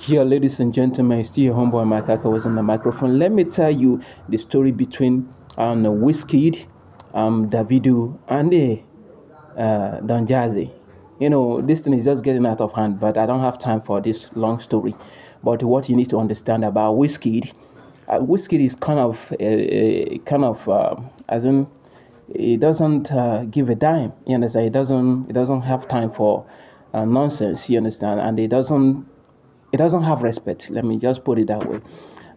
Here, ladies and gentlemen, it's still your homeboy Mike was on the microphone. Let me tell you the story between Wizkid, Davido, and Don Jazzy. This thing is just getting out of hand, but I don't have time for this long story. But what you need to understand about Wizkid is as in, he doesn't give a dime. You understand? He doesn't have time for nonsense. You understand? And he doesn't have respect. Let me just put it that way.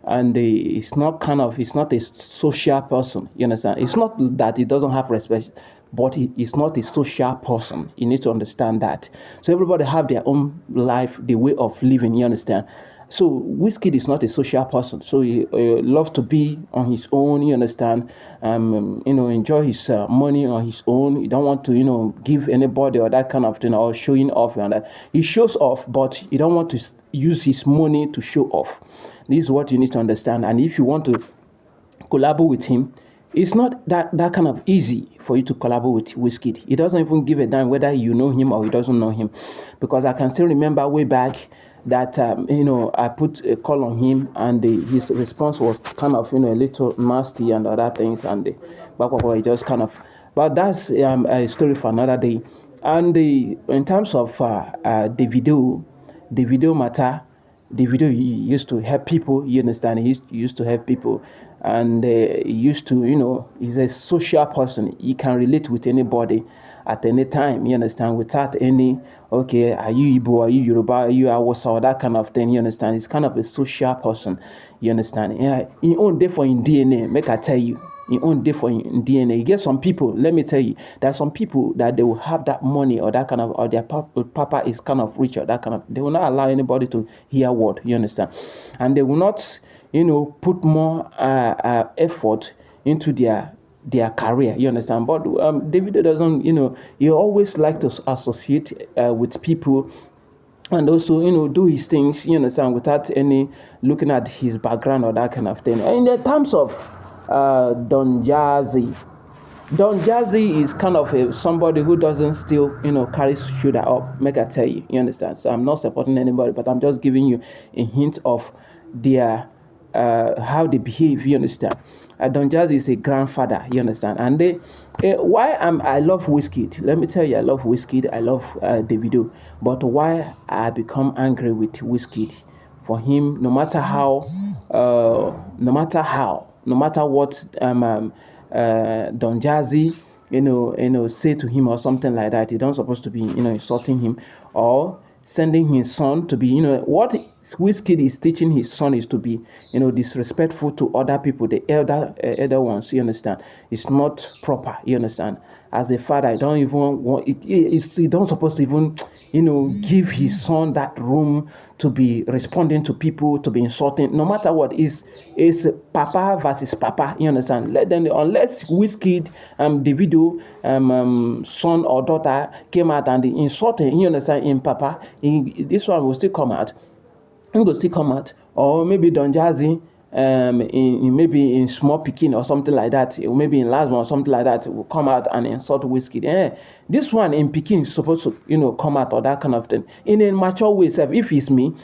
And he's not a social person. You understand? It's not that he doesn't have respect, but he is not a social person. You need to understand that. So everybody have their own life, the way of living. You understand? So Wizkid is not a social person. So he loves to be on his own. You understand? Enjoy his money on his own. He don't want to, give anybody or that kind of thing or showing off. And he shows off, but he don't want to use his money to show off. This is what you need to understand. And if you want to collaborate with him, it's not that kind of easy for you to collaborate with Wizkid. He doesn't even give a damn whether you know him or he doesn't know him. Because I can still remember way back that, I put a call on him and his response was kind of, a little nasty and other things. And he just kind of, but that's a story for another day. And in terms of Davido matter, Davido used to help people. You understand? He used to help people, and he used to, he's a social person. He can relate with anybody at any time. You understand? Without any, okay, are you Igbo? Are you Yoruba? Are you Hausa? Or that kind of thing. You understand? He's kind of a social person. You understand? Yeah, he own day for in DNA. Make I tell you. He own day for in DNA. You get some people, let me tell you, there are some people that they will have that money or that kind of, or their papa is kind of rich or that kind of, they will not allow anybody to hear word, you understand? And they will not, put more effort into their career, you understand? But David doesn't, he always like to associate with people and also, do his things, you understand, without any looking at his background or that kind of thing. And in the terms of Don Jazzy, Don Jazzy is kind of somebody who doesn't still, carry shoulder up. Make I tell you, you understand? So I'm not supporting anybody, but I'm just giving you a hint of their how they behave. You understand? Don Jazzy is a grandfather. You understand? And I love Wizkid. Let me tell you, I love Wizkid. I love Davido. But why I become angry with Wizkid? For him, no matter what Don Jazzy, say to him or something like that, he don't supposed to be, insulting him or sending his son to be, what Wizkid is teaching his son is to be, disrespectful to other people, the elder ones. You understand? It's not proper. You understand? As a father, I don't even want it. He don't supposed to even, give his son that room to be responding to people, to be insulting, no matter what. Is papa versus papa. You understand? Let them, unless Wizkid, Davido, son or daughter came out and they insulting, you understand, in papa, this one will still come out. It will still come out, or maybe Don Jazzy, maybe in small Pekin or something like that, or maybe in last one or something like that, will come out and insult Wizkid. This one in Pekin is supposed to, come out or that kind of thing. In a mature way, if it's me,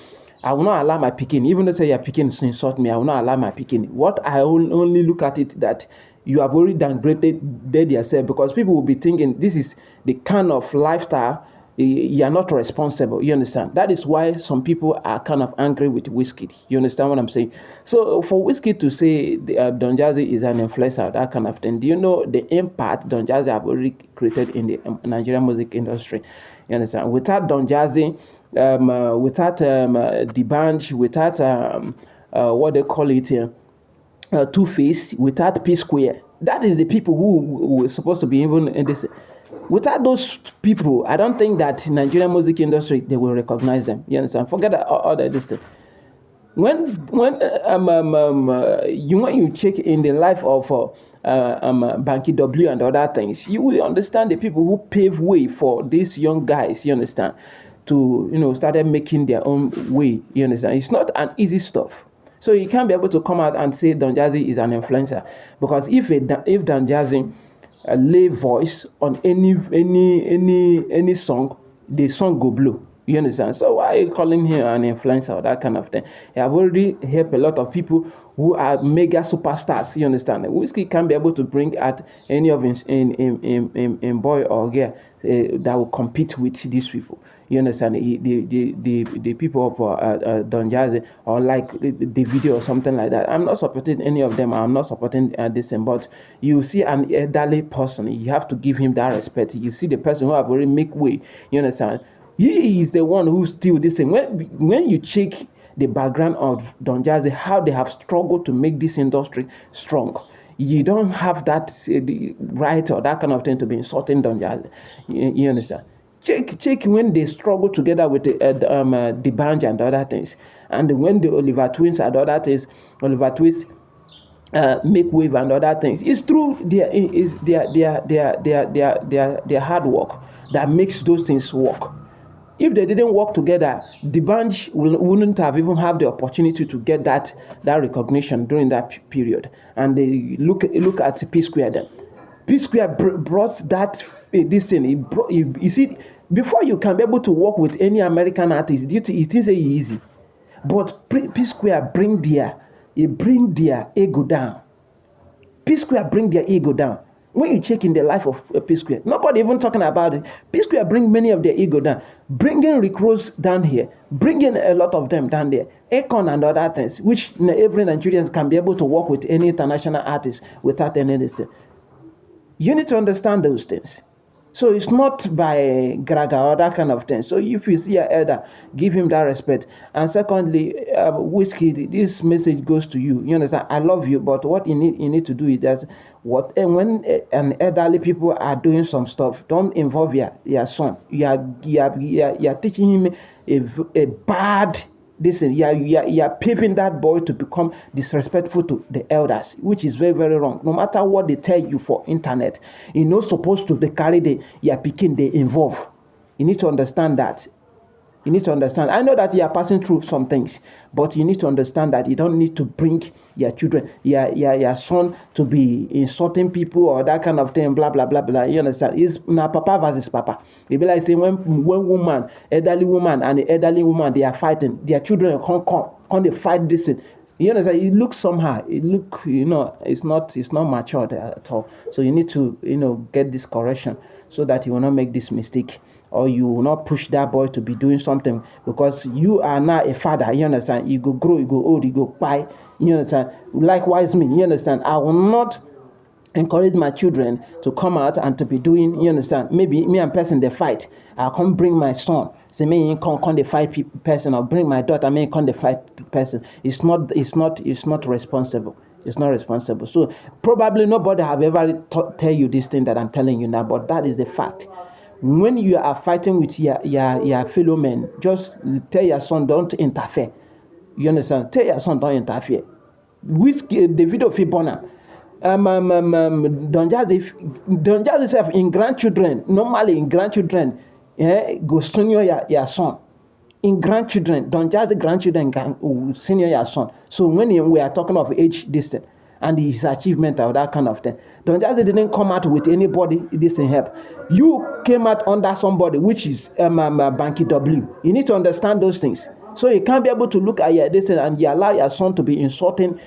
I will not allow my Pekin, even though say your Pekin to insult me, I will not allow my Pekin. What I only look at it that you have already downgraded yourself, because people will be thinking this is the kind of lifestyle. You are not responsible. You understand? That is why some people are kind of angry with Wizkid. You understand what I'm saying? So for Wizkid to say Don Jazzy is an influencer, that kind of thing, do you know the impact Don Jazzy have already created in the Nigerian music industry? You understand? Without Don Jazzy, without the band, without what they call it here, Two-Face, without P Square, that is the people who were supposed to be even in this. Without those people, I don't think that Nigerian music industry, they will recognize them. You understand? Forget all that this. When you check in the life of Banky W and other things, you will understand the people who pave way for these young guys. You understand? To started making their own way. You understand? It's not an easy stuff. So you can't be able to come out and say Don Jazzy is an influencer, because if Don Jazzy lay voice on any song, the song go blow. You understand? So why are you calling him an influencer or that kind of thing? You have already helped a lot of people who are mega superstars. You understand? Whiskey can't be able to bring out any of his in boy or girl that will compete with these people. You understand? The people of Don Jazzy or like the video or something like that. I'm not supporting any of them. I'm not supporting this thing. But you see an elderly person, you have to give him that respect. You see the person who have already make way. You understand? He is the one who still this thing. When you check the background of Don Jazzy, how they have struggled to make this industry strong, you don't have that the right or that kind of thing to be insulting Don Jazzy. You understand? Check when they struggle together with the band and the other things, and when the Oliver Twins and the other things, Oliver Twins make wave and other things. It's through their hard work that makes those things work. If they didn't work together, the band wouldn't have even have the opportunity to get that recognition during that period. And they look at P Square then. P Square brought that this thing. You see, before you can be able to work with any American artist, it isn't easy. But P Square bring their ego down. P Square bring their ego down. When you check in the life of P Square, nobody even talking about it. P Square bring many of their ego down, bringing Rick Ross down here, bringing a lot of them down there, Akon and other things, which every Nigerian can be able to work with any international artist without anything. You need to understand those things. So it's not by graga or that kind of thing. So if you see an elder, give him that respect. And secondly, Wizkid, this message goes to you. You understand? I love you, but what you need to do is that what and when an elderly people are doing some stuff, don't involve your son. You are teaching him a bad listen, you are paving that boy to become disrespectful to the elders, which is very, very wrong. No matter what they tell you for internet, you're not supposed to carry your picking they involve. You need to understand that. You need to understand. I know that you are passing through some things, but you need to understand that you don't need to bring your children, your son to be insulting people or that kind of thing, blah, blah, blah, blah. You understand? It's now papa versus papa. It be like saying when woman, elderly woman and the elderly woman, they are fighting, their children come they fight this thing. You understand? It looks somehow. It look, it's not matured at all. So you need to, get this correction so that you will not make this mistake, or you will not push that boy to be doing something because you are now a father. You understand? You go grow, you go old, you go buy. You understand? Likewise, me. You understand? I will not encourage my children to come out and to be doing, you understand, maybe me and person they fight, I'll come bring my son, say me come the fight person, or bring my daughter, me come the fight person. It's not responsible. It's not responsible. So probably nobody have ever tell you this thing that I'm telling you now, but that is the fact. When you are fighting with your fellow men, just tell your son don't interfere. You understand? Tell your son don't interfere. Wizkid, Davido fi born Don Jazzy self in grandchildren, normally in grandchildren, go senior your son. In grandchildren, Don Jazzy grandchildren can senior your son. So when we are talking of age distance and his achievement or that kind of thing, Don Jazzy didn't come out with anybody this in help. You came out under somebody, which is Banky W. You need to understand those things. So you can't be able to look at your this and you allow your son to be insulting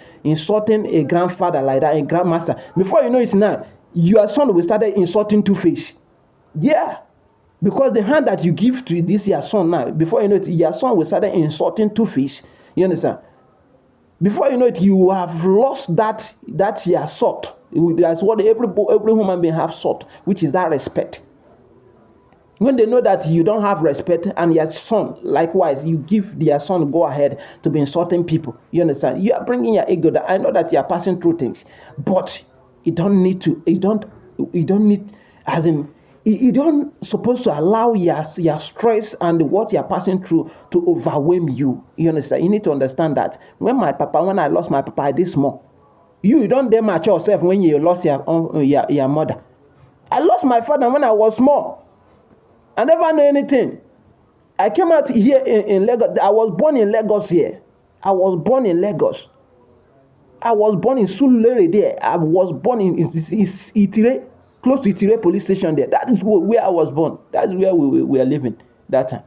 a grandfather like that, a grandmaster. Before you know it now, your son will start insulting Two-Face. Yeah. Because the hand that you give to this your son now, before you know it, your son will start insulting Two-Face. You understand? Before you know it, you have lost that your sort. That's what every human being have sought, which is that respect. When they know that you don't have respect and your son, likewise, you give their son go ahead to be insulting people. You understand? You are bringing your ego down. I know that you are passing through things, but you don't need to. You don't need, as in, you don't supposed to allow your stress and what you're passing through to overwhelm you. You understand? You need to understand that when I lost my papa, I did small. You don't dare match yourself when you lost your mother. I lost my father when I was small. I never knew anything. I came out here in Lagos. I was born in Lagos here. I was born in Lagos. I was born in Surulere there. I was born in Itire, close to Itire police station there. That is where I was born. That is where we were living that time.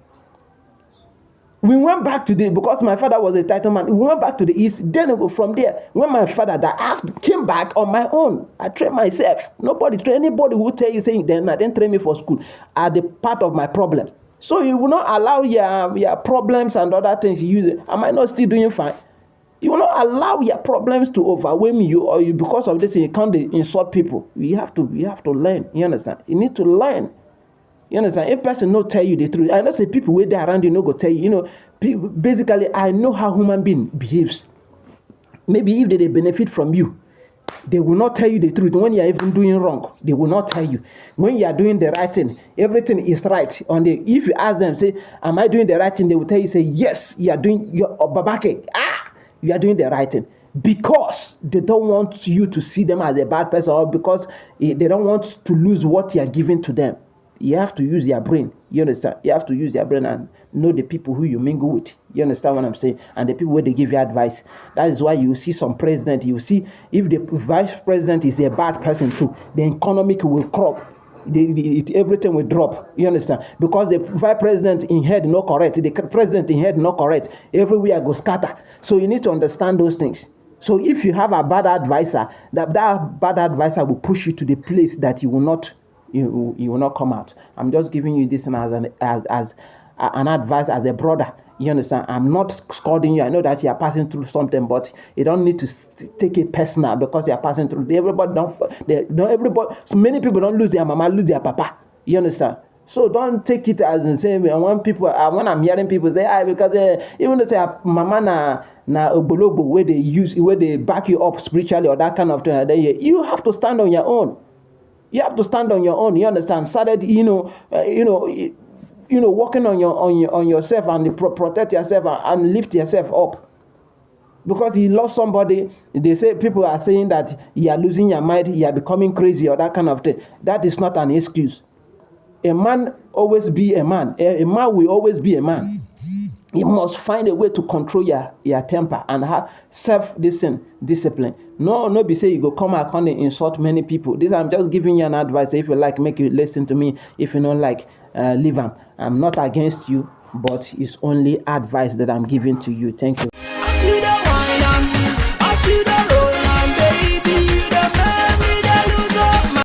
We went back to the, because my father was a title man, we went back to the east. Then from there, when my father died, came back on my own. I trained myself. Nobody train anybody who tell you saying then I didn't train me for school are the part of my problem. So you will not allow your problems and other things you use. Am I not still doing fine? You will not allow your problems to overwhelm you, or you, because of this you can't insult people. You have to learn. You understand? You need to learn. You understand? If person no tell you the truth, I know say people wey dey around you no go tell you. You know, people, basically, I know how human being behaves. Maybe if they benefit from you, they will not tell you the truth when you are even doing wrong. They will not tell you when you are doing the right thing. Everything is right. On the if you ask them, say, "Am I doing the right thing?" They will tell you, say, "Yes, you are doing your babake. You are doing the right thing." Because they don't want you to see them as a bad person, or because they don't want to lose what you are giving to them. You have to use your brain. You understand? You have to use your brain and know the people who you mingle with. You understand what I'm saying? And the people where they give you advice. That is why you see some president. You see if the vice president is a bad person too, the economic will crop. Everything will drop. You understand? Because the vice president in head not correct, the president in head not correct. Everywhere go scatter. So you need to understand those things. So if you have a bad advisor, that bad advisor will push you to the place that you will not come out. I'm just giving you this as an advice as a brother. You understand? I'm not scolding you. I know that you are passing through something, but you don't need to take it personal because you are passing through. Everybody. So many people don't lose their mama, lose their papa. You understand? So don't take it as the same. And when I'm hearing people say, because even though say mama na ogbologbo where they back you up spiritually or that kind of thing, then you have to stand on your own. You have to stand on your own. You understand? Started, working on yourself and protect yourself and lift yourself up. Because you lost somebody, they say people are saying that you are losing your mind, you are becoming crazy or that kind of thing. That is not an excuse. A man always be a man. A man will always be a man. You must find a way to control your temper and have discipline. No be say you go come out and insult many people. This I'm just giving you an advice. If you like, make you listen to me. If you don't like, leave them. I'm not against you, but it's only advice that I'm giving to you. Thank you.